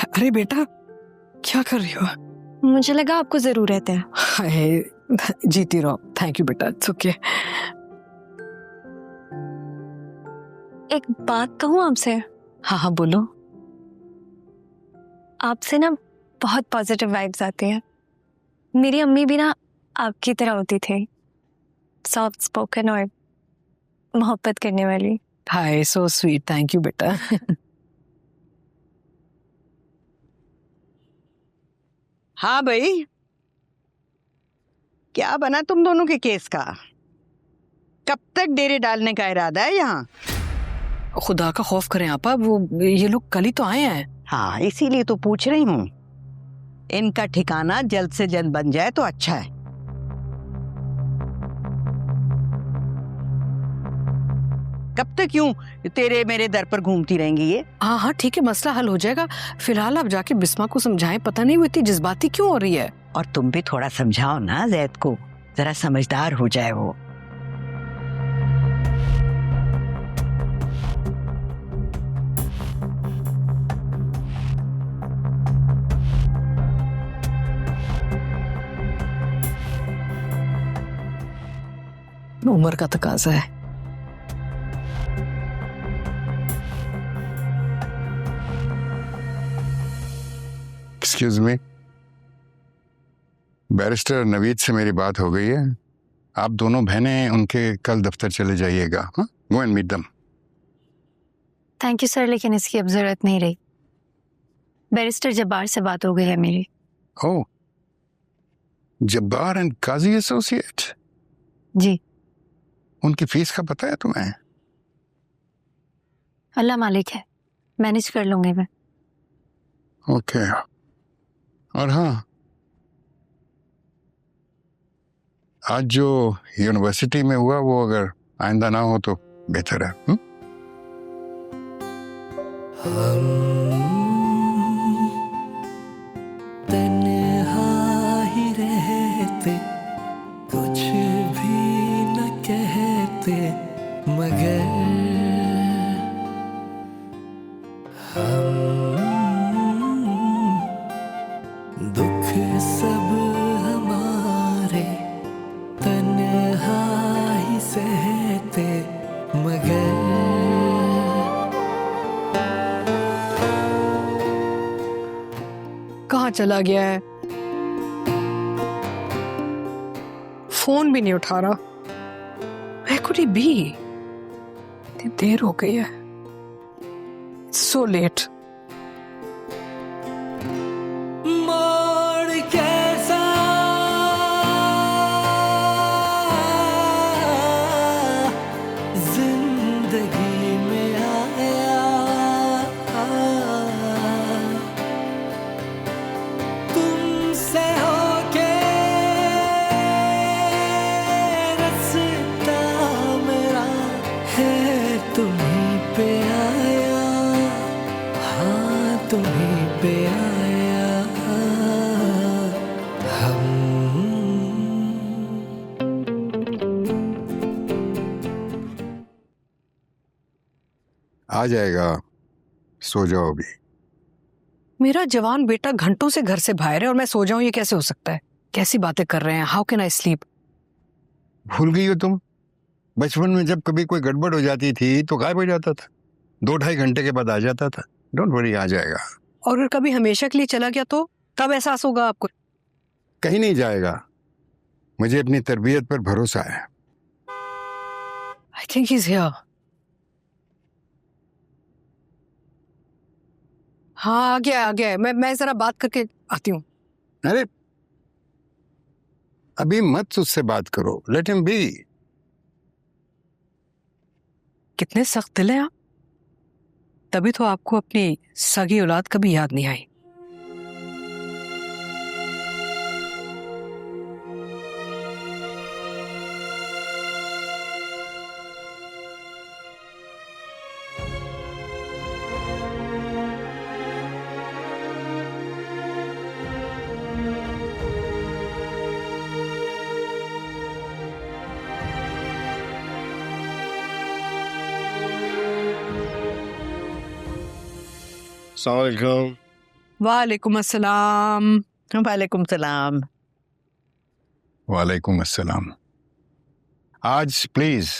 अरे बेटा, क्या कर रही हो? मुझे लगा आपको जरूरत है। हाय, जीती रहो। थैंक यू बेटा, इट्स ओके। एक बात कहूँ आपसे? हाँ हाँ बोलो। आपसे ना बहुत पॉजिटिव वाइब्स आती हैं। मेरी अम्मी भी ना आपकी तरह होती थी, सॉफ्ट स्पोकन और मोहब्बत करने वाली। हाय, सो स्वीट, थैंक यू बेटा। हाँ भाई, क्या बना तुम दोनों के केस का? कब तक डेरे डालने का इरादा है यहाँ? खुदा का खौफ करें आपा, वो ये लोग कल ही तो आए हैं। हाँ, इसीलिए तो पूछ रही हूँ। इनका ठिकाना जल्द से जल्द बन जाए तो अच्छा है। कब तक यूं तेरे मेरे दर पर घूमती रहेंगी ये? हाँ हाँ ठीक है, मसला हल हो जाएगा। फिलहाल आप जाके बिस्मा को समझाएं, पता नहीं वो इतनी जज्बाती क्यों हो रही है। और तुम भी थोड़ा समझाओ ना जैद को, जरा समझदार हो जाए वो। उम्र का तकाजा है। एक्सक्यूज मी, बैरिस्टर नवीद से मेरी बात हो गई है। आप दोनों बहनें उनके कल दफ्तर चले जाइएगा। हाँ, go and meet them. Thank you sir, लेकिन इसकी अब जरूरत नहीं रही। बैरिस्टर जब्बार से बात हो गई है मेरी। ओह, जब्बार एंड काजी एसोसिएट? जी। उनकी फीस का पता है तुम्हें? अल्लाह मालिक है, मैनेज कर लूंगी मैं। ओके। और हाँ, आज जो यूनिवर्सिटी में हुआ वो अगर आइंदा ना हो तो बेहतर है। तन्हा ही रहते, कुछ भी न कहते, मगर दुख सब हमारे तन्हा ही सहते, मगर कहाँ चला गया है? फोन भी नहीं उठा रहा। Where could he be? इतनी देर हो गई है। So late. मोड़ कैसा जिंदगी में आया, तुमसे होके रास्ता मेरा है तुम्हीं पे आया, हाँ तुम्हीं पे आया। हम आ जाएगा, सो जाओ अभी। मेरा जवान बेटा घंटों से घर से बाहर है और मैं सो जाऊं, ये कैसे हो सकता है? कैसी बातें कर रहे हैं? How can I sleep? भूल गई हो तुम? बचपन में जब कभी कोई गड़बड़ हो जाती थी तो गायब हो जाता था, 2-2.5 घंटे के बाद आ जाता था। डोंट वरी, आ जाएगा। और अगर कभी हमेशा के लिए चला गया तो तब एहसास होगा आपको? कहीं नहीं जाएगा, मुझे अपनी तरबियत पर भरोसा है। I think he is here. हाँ, आ गया। मैं जरा बात करके आती हूँ। अरे अभी मत उससे बात करो, लेट हिम बी। कितने सख्त दिल हैं आप। तभी तो आपको अपनी सगी औलाद कभी याद नहीं आई। अस्सलामुअलैकुम। वालेकुम अस्सलाम। वालेकुम सलाम। वालेकुम अस्सलाम। आज प्लीज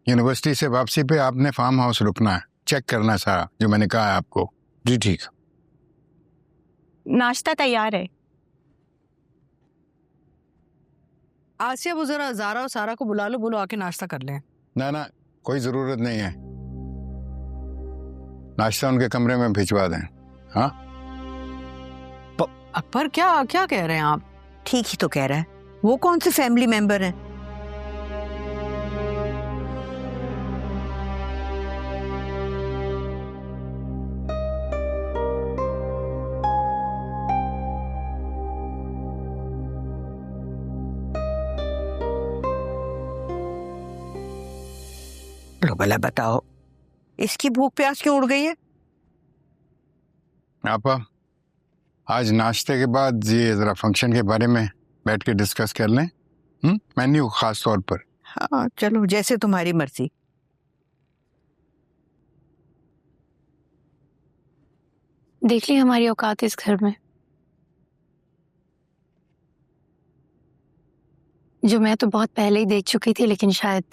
यूनिवर्सिटी से वापसी पे आपने फार्म हाउस रुकना है, चेक करना सारा जो मैंने कहा है आपको। जी ठीक। नाश्ता तैयार है। आसिया, वो जरा ज़ारा और सारा को बुला लो, बोलो आके नाश्ता कर लें। ना ना, कोई जरूरत नहीं है, नाश्ता उनके कमरे में भिजवा दें। हाँ अकबर, क्या क्या कह रहे हैं आप? ठीक ही तो कह रहा है, वो कौन से फैमिली मेंबर हैं? लो भला बताओ, इसकी भूख प्यास क्यों उड़ गई है? आपा, आज नाश्ते के बाद ये जरा फंक्शन के बारे में बैठ के डिस्कस कर लें। मेन्यू खास तौर पर। हाँ चलो, जैसे तुम्हारी मर्जी। देख ली हमारी औकात इस घर में, जो मैं तो बहुत पहले ही देख चुकी थी, लेकिन शायद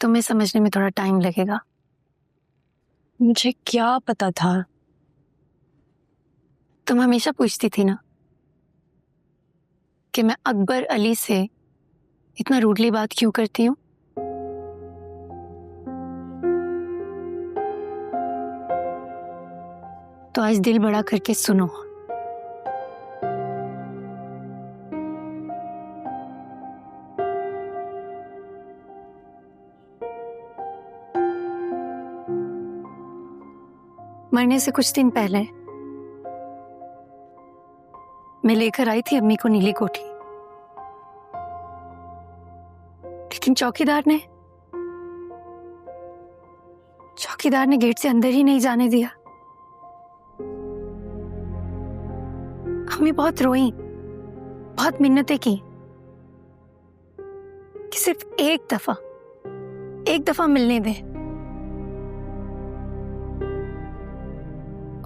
तुम्हें समझने में थोड़ा टाइम लगेगा। मुझे क्या पता था? तुम हमेशा पूछती थी ना कि मैं अकबर अली से इतना रूडली बात क्यों करती हूँ। तो आज दिल बड़ा करके सुनो। मरने से कुछ दिन पहले मैं लेकर आई थी अम्मी को नीली कोठी, लेकिन चौकीदार ने गेट से अंदर ही नहीं जाने दिया। अम्मी बहुत रोई, बहुत मिन्नतें की कि सिर्फ एक दफा मिलने दे।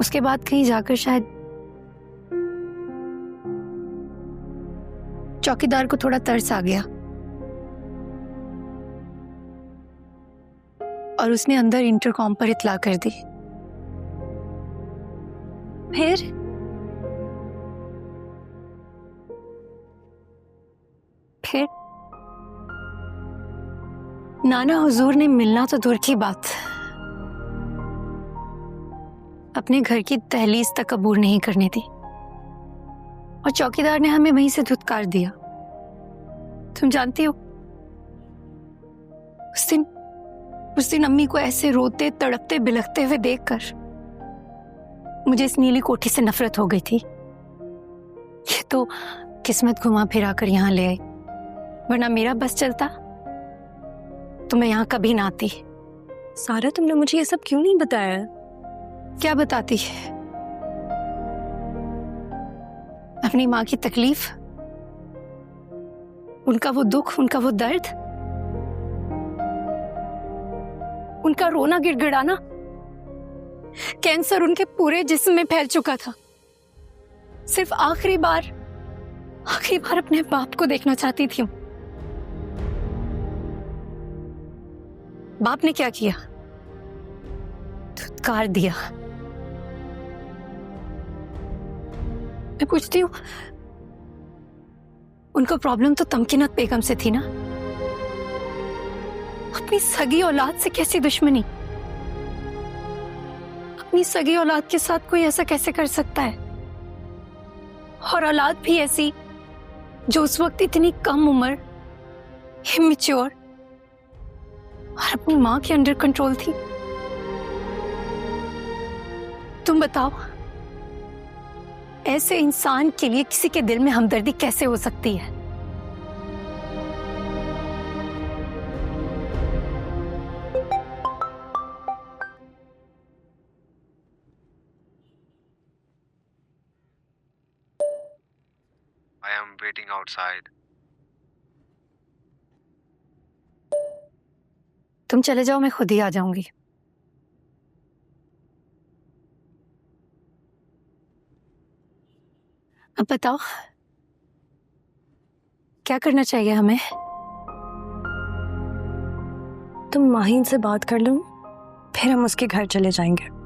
उसके बाद कहीं जाकर शायद चौकीदार को थोड़ा तरस आ गया और उसने अंदर इंटरकॉम पर इत्तला कर दी। फिर नाना हुजूर ने मिलना तो दूर की बात, अपने घर की दहलीज तक अबूर नहीं करने दी, और चौकीदार ने हमें वहीं से धुतकार दिया। तुम जानती हो, उस दिन अम्मी को ऐसे रोते तड़पते बिलखते हुए देखकर मुझे इस नीली कोठी से नफरत हो गई थी। ये तो किस्मत घुमा फिरा कर यहाँ ले आई, वरना मेरा बस चलता तो मैं यहाँ कभी ना आती। सारा, तुमने मुझे ये सब क्यों नहीं बताया? क्या बताती? अपनी माँ की तकलीफ, उनका वो दुख, उनका वो दर्द, उनका रोना गिड़गिड़ाना। कैंसर उनके पूरे जिस्म में फैल चुका था। सिर्फ आखिरी बार अपने बाप को देखना चाहती थी। बाप ने क्या किया? धुतकार दिया। मैं पूछती हूँ, उनको प्रॉब्लम तो तमकीनत बेगम से थी ना? अपनी सगी औलाद से कैसी दुश्मनी? अपनी सगी औलाद के साथ कोई ऐसा कैसे कर सकता है? और औलाद भी ऐसी जो उस वक्त इतनी कम उम्र, इमैच्योर और अपनी माँ के अंडर कंट्रोल थी। तुम बताओ, ऐसे इंसान के लिए किसी के दिल में हमदर्दी कैसे हो सकती है? I am waiting outside. तुम चले जाओ, मैं खुद ही आ जाऊंगी। अब बताओ क्या करना चाहिए हमें? तुम माहिन से बात कर लो, फिर हम उसके घर चले जाएंगे।